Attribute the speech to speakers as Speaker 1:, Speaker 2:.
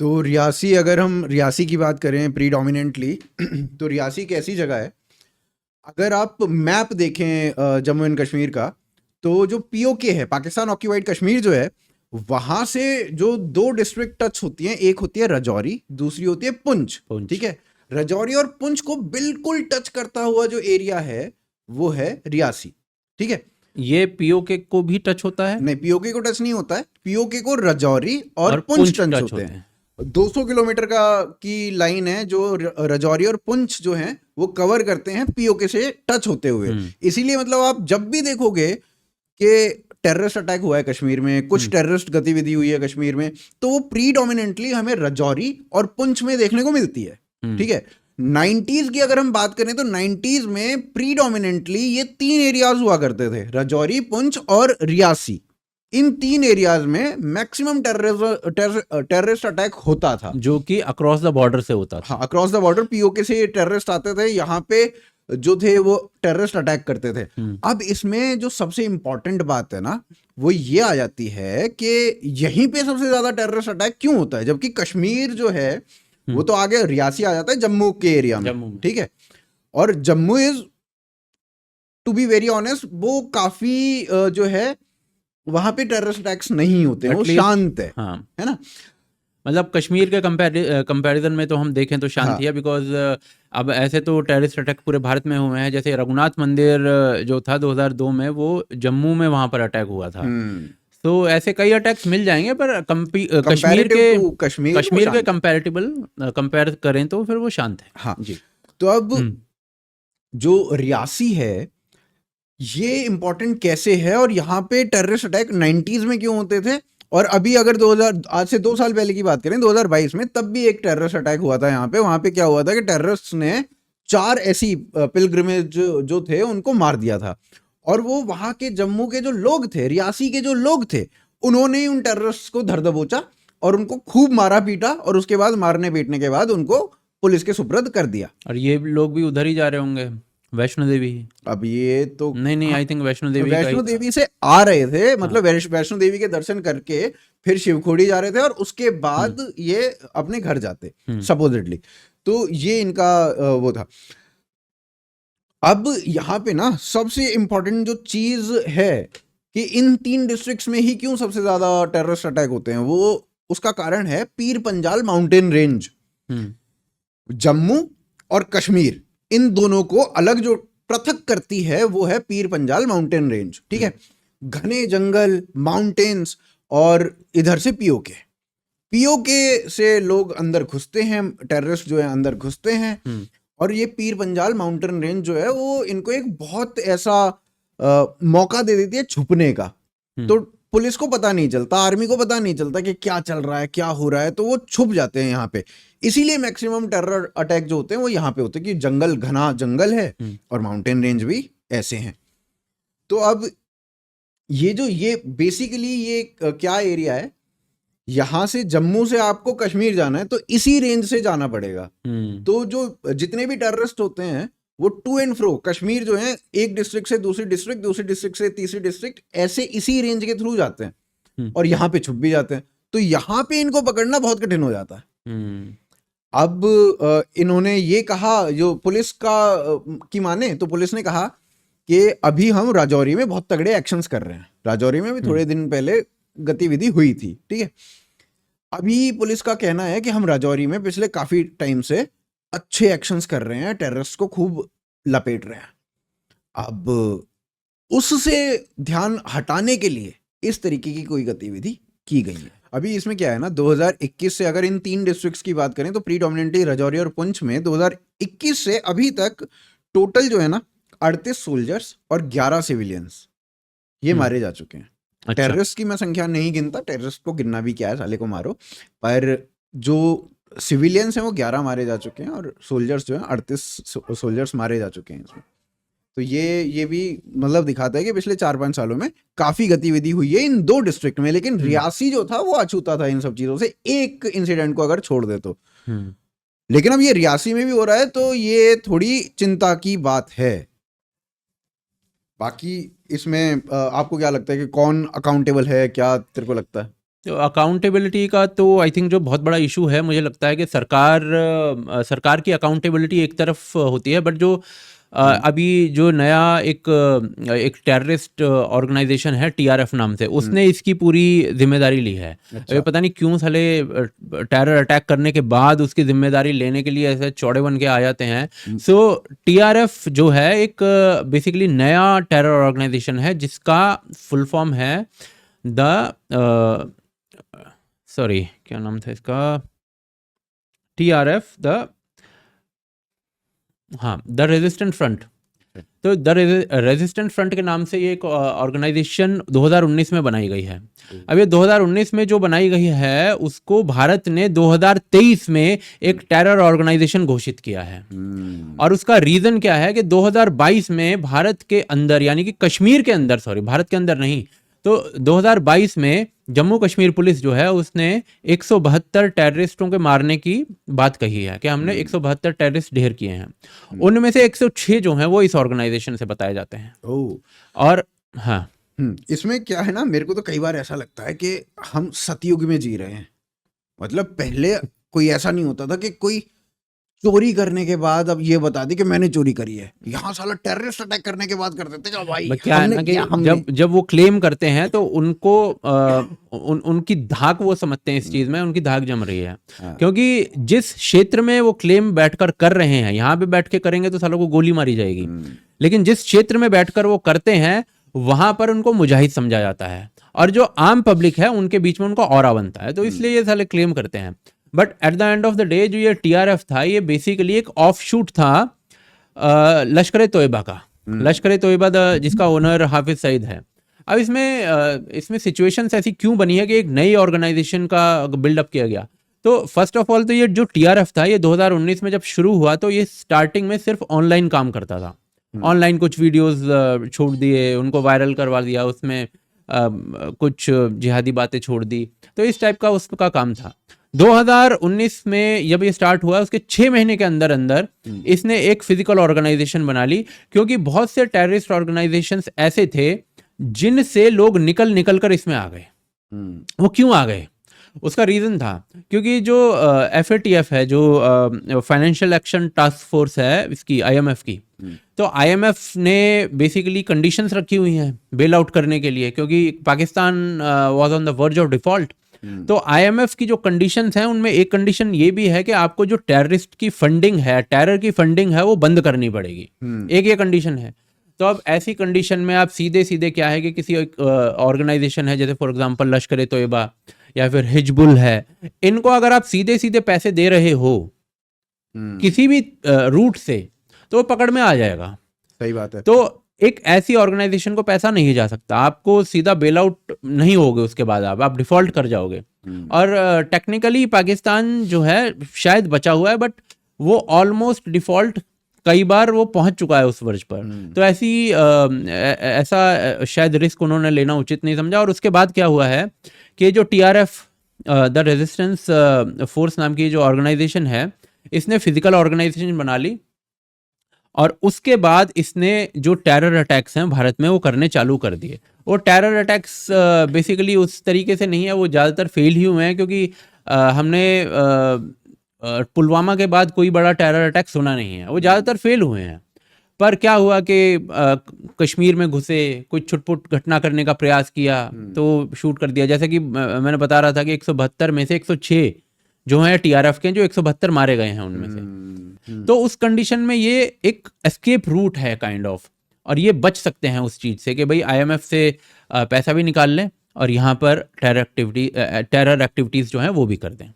Speaker 1: तो रियासी, अगर हम रियासी की बात करें प्रीडोमिनेंटली तो रियासी एक ऐसी जगह है, अगर आप मैप देखें जम्मू एंड कश्मीर का, तो जो पीओके है, पाकिस्तान ऑक्यूपाइड कश्मीर जो है, वहां से जो दो डिस्ट्रिक्ट टच होती हैं, एक होती है रजौरी, दूसरी होती है पुंछ।
Speaker 2: पुंछ।
Speaker 1: ठीक है, रजौरी और पुंछ को बिल्कुल टच करता हुआ जो एरिया है वो है रियासी। ठीक है,
Speaker 2: ये पीओके को भी टच होता है
Speaker 1: नहीं, पीओके को टच नहीं होता है, पीओके को रजौरी और
Speaker 2: और
Speaker 1: पुंछ
Speaker 2: पुंछ
Speaker 1: टच
Speaker 2: टच
Speaker 1: होते
Speaker 2: होते
Speaker 1: हैं।
Speaker 2: हैं।
Speaker 1: 200 किलोमीटर की लाइन है जो रजौरी और पुंछ जो हैं वो कवर करते हैं पीओके से टच होते हुए। इसीलिए मतलब आप जब भी देखोगे कि टेररिस्ट अटैक हुआ है कश्मीर में, कुछ टेररिस्ट गतिविधि हुई है कश्मीर में, तो वो प्रीडोमिनेंटली हमें रजौरी और पुंछ में देखने को मिलती है। ठीक है, 90s की अगर हम बात करें तो 90s में प्रीडोमिनेंटली ये 3 एरियाज हुआ करते थे, रजौरी, पुंछ और रियासी। इन 3 एरियाज में मैक्सिमम टेररिस्ट अटैक होता था,
Speaker 2: जो कि अक्रॉस द बॉर्डर से होता था।
Speaker 1: हाँ, अक्रॉस द बॉर्डर पीओके से टेररिस्ट आते थे, यहाँ पे जो थे वो टेररिस्ट अटैक करते थे। अब इसमें जो सबसे इंपॉर्टेंट बात है ना, वो ये आ जाती है कि यहीं पे सबसे ज्यादा टेररिस्ट अटैक क्यों होता है, जबकि कश्मीर जो है वो तो आगे रियासी आ जाता है जम्मू के एरिया में।
Speaker 2: जम्मू में।
Speaker 1: ठीक है, और Jammu is, to be very honest, वो काफी जो है वहां पे टेररिस्ट अटैक्स नहीं होते हैं, वो
Speaker 2: At least,
Speaker 1: शांत
Speaker 2: हाँ,
Speaker 1: है ना।
Speaker 2: मतलब कश्मीर के कंपैरिजन में तो हम देखें तो शांति
Speaker 1: हाँ,
Speaker 2: है, बिकॉज अब ऐसे तो टेररिस्ट अटैक पूरे भारत में हुए हैं। जैसे रघुनाथ मंदिर जो था 2002 में, वो जम्मू में वहाँ पर अटैक हुआ था। तो ऐसे कई अटैक्स मिल जाएंगे, पर
Speaker 1: कंपैरेटिव टू कश्मीर वो
Speaker 2: कश्मीर के
Speaker 1: शांत है।
Speaker 2: कंपैरेटिबल कंपेयर करें तो फिर वो शांत है।
Speaker 1: हाँ,
Speaker 2: जी।
Speaker 1: तो अब जो रियासी है ये इंपॉर्टेंट कैसे है, और यहाँ पे टेररिस्ट अटैक 90s में क्यों होते थे, और अभी अगर 2000, आज से 2 साल पहले की बात करें 2022 में, तब भी एक टेररिस्ट अटैक हुआ था यहाँ पे। वहां पे क्या हुआ था कि टेररिस्ट ने 4 ऐसी पिलग्रिमेज जो थे उनको मार दिया था, और वो वहां के जम्मू के जो लोग थे, रियासी के जो लोग थे, उन्होंने ही उन टेररिस्ट को धर दबोचा और उनको खूब मारा पीटा, और उसके बाद मारने पीटने के बाद उनको पुलिस के सुपुर्द कर दिया।
Speaker 2: और ये लोग भी उधर ही जा रहे होंगे, वैष्णो देवी।
Speaker 1: अब ये तो
Speaker 2: नहीं, आई थिंक वैष्णो देवी का ही
Speaker 1: वैष्णो
Speaker 2: था।
Speaker 1: देवी से आ रहे थे, मतलब वैष्णो देवी के दर्शन करके फिर शिवखोड़ी जा रहे थे, और उसके बाद ये अपने घर जाते सपोजिटली। तो ये इनका वो था। अब यहाँ पे ना सबसे इंपॉर्टेंट जो चीज है कि इन 3 डिस्ट्रिक्ट्स में ही क्यों सबसे ज्यादा टेररिस्ट अटैक होते हैं, वो उसका कारण है पीर पंजाल माउंटेन रेंज। जम्मू और कश्मीर, इन दोनों को अलग जो पृथक करती है वो है पीर पंजाल माउंटेन रेंज। ठीक है, घने जंगल, माउंटेन्स, और इधर से पीओके से लोग अंदर घुसते हैं, टेररिस्ट जो है अंदर घुसते हैं, और ये पीर पंजाल माउंटेन रेंज जो है वो इनको एक बहुत ऐसा मौका दे देती है छुपने का। तो पुलिस को पता नहीं चलता, आर्मी को पता नहीं चलता कि क्या चल रहा है, क्या हो रहा है, तो वो छुप जाते हैं यहाँ पे। इसीलिए मैक्सिमम टेरर अटैक जो होते हैं वो यहाँ पे होते हैं कि जंगल, घना जंगल है और माउंटेन रेंज भी ऐसे हैं। तो अब ये बेसिकली ये क्या एरिया है, यहां से जम्मू से आपको कश्मीर जाना है तो इसी रेंज से जाना पड़ेगा। तो जो जितने भी टेररिस्ट होते हैं वो टू एंड फ्रो कश्मीर जो है, एक डिस्ट्रिक्ट से दूसरी डिस्ट्रिक्ट, दूसरी डिस्ट्रिक्ट से तीसरी डिस्ट्रिक्ट, ऐसे इसी रेंज के थ्रू जाते हैं और यहाँ पे छुप भी जाते हैं। तो यहाँ पे इनको पकड़ना बहुत कठिन हो जाता है। अब इन्होंने ये कहा, जो पुलिस की माने तो पुलिस ने कहा कि अभी हम राजौरी में बहुत तगड़े एक्शंस कर रहे हैं। राजौरी में भी थोड़े दिन पहले गतिविधि हुई थी। ठीक है, अभी पुलिस का कहना है कि हम राजौरी में पिछले काफी टाइम से अच्छे एक्शंस कर रहे हैं, टेररिस्ट को खूब लपेट रहे हैं। अब उससे ध्यान हटाने के लिए इस तरीके की कोई गतिविधि की गई है। अभी इसमें क्या है ना, 2021 से अगर इन 3 डिस्ट्रिक्ट्स की बात करें तो प्रीडोमिनेंटली राजौरी और पुंछ में 2021 से अभी तक टोटल जो है ना 38 सोल्जर्स और 11 सिविलियंस ये मारे जा चुके हैं।
Speaker 2: अच्छा।
Speaker 1: टेररिस्ट की मैं संख्या नहीं गिनता, टेररिस्ट को गिनना भी क्या है, साले को मारो, पर जो सिविलियंस हैं वो 11 मारे जा चुके हैं, और सोल्जर्स जो हैं 38 सोल्जर्स मारे जा चुके हैं इसमें। तो ये भी मतलब दिखाता है कि पिछले 4-5 सालों में काफी गतिविधि हुई है इन 2 डिस्ट्रिक्ट में। लेकिन रियासी जो था वो अछूता था इन सब चीजों से, एक इंसिडेंट को अगर छोड़ दे तो। लेकिन अब ये रियासी में भी हो रहा है तो ये थोड़ी चिंता की बात है। बाकी इसमें आपको क्या लगता है कि कौन अकाउंटेबल है, क्या तेरे को लगता है?
Speaker 2: अकाउंटेबिलिटी का तो आई थिंक जो बहुत बड़ा इशू है, मुझे लगता है कि सरकार की अकाउंटेबिलिटी एक तरफ होती है, बट जो अभी जो नया एक टेररिस्ट ऑर्गेनाइजेशन है TRF नाम से, उसने इसकी पूरी जिम्मेदारी ली है। अभी पता नहीं क्यों साले टेरर अटैक करने के बाद उसकी जिम्मेदारी लेने के लिए ऐसे चौड़े बन के आ जाते हैं। सो TRF जो है एक बेसिकली नया टेरर ऑर्गेनाइजेशन है जिसका फुल फॉर्म है सॉरी क्या नाम था इसका, TRF द रेजिस्टेंट फ्रंट। तो द रेजिस्टेंट फ्रंट के नाम से ये एक ऑर्गेनाइजेशन 2019 में बनाई गई है। अब ये 2019 में जो बनाई गई है उसको भारत ने 2023 में एक टेरर ऑर्गेनाइजेशन घोषित किया है। और उसका रीजन क्या है कि 2022 में भारत के अंदर, यानी कि कश्मीर के अंदर, सॉरी भारत के अंदर नहीं, तो 2022 में जम्मू कश्मीर पुलिस जो है उसने 172 टेररिस्टों के मारने की बात कही है कि हमने 172 टेररिस्ट ढेर किए हैं। उनमें से 106 जो हैं वो इस ऑर्गेनाइजेशन से बताए जाते हैं। और हाँ,
Speaker 1: इसमें क्या है ना, मेरे को तो कई बार ऐसा लगता है कि हम सतयुग में जी रहे हैं। मतलब पहले कोई ऐसा नहीं होता था कि कोई चोरी करने के बाद अब ये बता दी कि मैंने चोरी करी है। यहाँ साला टेररिस्ट अटैक करने के बाद कर देते भाई।
Speaker 2: क्या है ना कि जब वो क्लेम करते हैं तो उनको उनकी धाक वो समझते हैं इस चीज में, उनकी धाक जम रही है। क्योंकि जिस क्षेत्र में वो क्लेम बैठकर कर रहे हैं, यहाँ पे बैठ के करेंगे तो सालों को गोली मारी जाएगी, लेकिन जिस क्षेत्र में बैठकर वो करते हैं वहां पर उनको मुजाहिद समझा जाता है, और जो आम पब्लिक है उनके बीच में उनका ऑरा बनता है। तो इसलिए ये साले क्लेम करते हैं। But at the end of the day जो ये TRF था, ये बेसिकली एक ऑफ शूट था लश्कर तोयबा का। लश्कर तोयबा जिसका ओनर हाफिज सईद है। अब इसमें सिचुएशंस ऐसी क्यों बनी है कि एक नई ऑर्गेनाइजेशन का बिल्डअप किया गया। तो फर्स्ट ऑफ ऑल तो ये जो TRF था, ये 2019 में जब शुरू हुआ तो ये स्टार्टिंग में सिर्फ ऑनलाइन काम करता था। ऑनलाइन कुछ वीडियोस छोड़ दिए, उनको वायरल करवा दिया, उसमें कुछ जिहादी बातें छोड़ दी, तो इस टाइप का उसका काम था। 2019 में जब ये स्टार्ट हुआ, उसके 6 महीने के अंदर अंदर इसने एक फिजिकल ऑर्गेनाइजेशन बना ली। क्योंकि बहुत से टेररिस्ट ऑर्गेनाइजेशंस ऐसे थे जिनसे लोग निकल कर इसमें आ गए। वो क्यों आ गए, उसका रीजन था क्योंकि जो FATF है, जो फाइनेंशियल एक्शन टास्क फोर्स है इसकी, IMF की, तो IMF ने बेसिकली कंडीशंस रखी हुई हैं बेल आउट करने के लिए, क्योंकि Pakistan was on the verge of default. तो IMF की जो कंडीशंस हैं उनमें एक कंडीशन ये भी है कि आपको जो टेररिस्ट की फंडिंग है, टेरर की फंडिंग है, वो बंद करनी पड़ेगी। एक ये कंडीशन है। तो अब ऐसी कंडीशन में आप सीधे क्या है कि किसी ऑर्गेनाइजेशन है, जैसे फॉर एग्जांपल लश्कर तोयबा या फिर हिजबुल है, इनको अगर आप सीधे पैसे दे रहे हो किसी भी रूट से, तो वो पकड़ में आ जाएगा।
Speaker 1: सही बात है।
Speaker 2: तो एक ऐसी ऑर्गेनाइजेशन को पैसा नहीं जा सकता, आपको सीधा बेल आउट नहीं होगे, उसके बाद आप डिफॉल्ट कर जाओगे। और टेक्निकली पाकिस्तान जो है शायद बचा हुआ है, बट वो ऑलमोस्ट डिफॉल्ट कई बार वो पहुंच चुका है उस वर्ज पर। तो ऐसा शायद रिस्क उन्होंने लेना उचित नहीं समझा। और उसके बाद क्या हुआ है कि जो TRF द रेजिस्टेंस फोर्स नाम की जो ऑर्गेनाइजेशन है, इसने फिजिकल ऑर्गेनाइजेशन बना ली, और उसके बाद इसने जो टेरर अटैक्स हैं भारत में वो करने चालू कर दिए। वो टेरर अटैक्स बेसिकली उस तरीके से नहीं है, वो ज़्यादातर फेल ही हुए हैं, क्योंकि हमने पुलवामा के बाद कोई बड़ा टेरर अटैक सुना नहीं है, वो ज़्यादातर फेल हुए हैं। पर क्या हुआ कि कश्मीर में घुसे, कुछ छुटपुट घटना करने का प्रयास किया तो शूट कर दिया। जैसे कि मैंने बता रहा था कि 172 में से 106 जो हैं TRF के, जो 172 मारे गए हैं उनमें से। तो उस कंडीशन में ये एक एस्केप रूट है काइंड ऑफ, और ये बच सकते हैं उस चीज़ से कि भाई IMF से पैसा भी निकाल लें और यहाँ पर टेरर एक्टिविटीज़ जो हैं वो भी कर दें।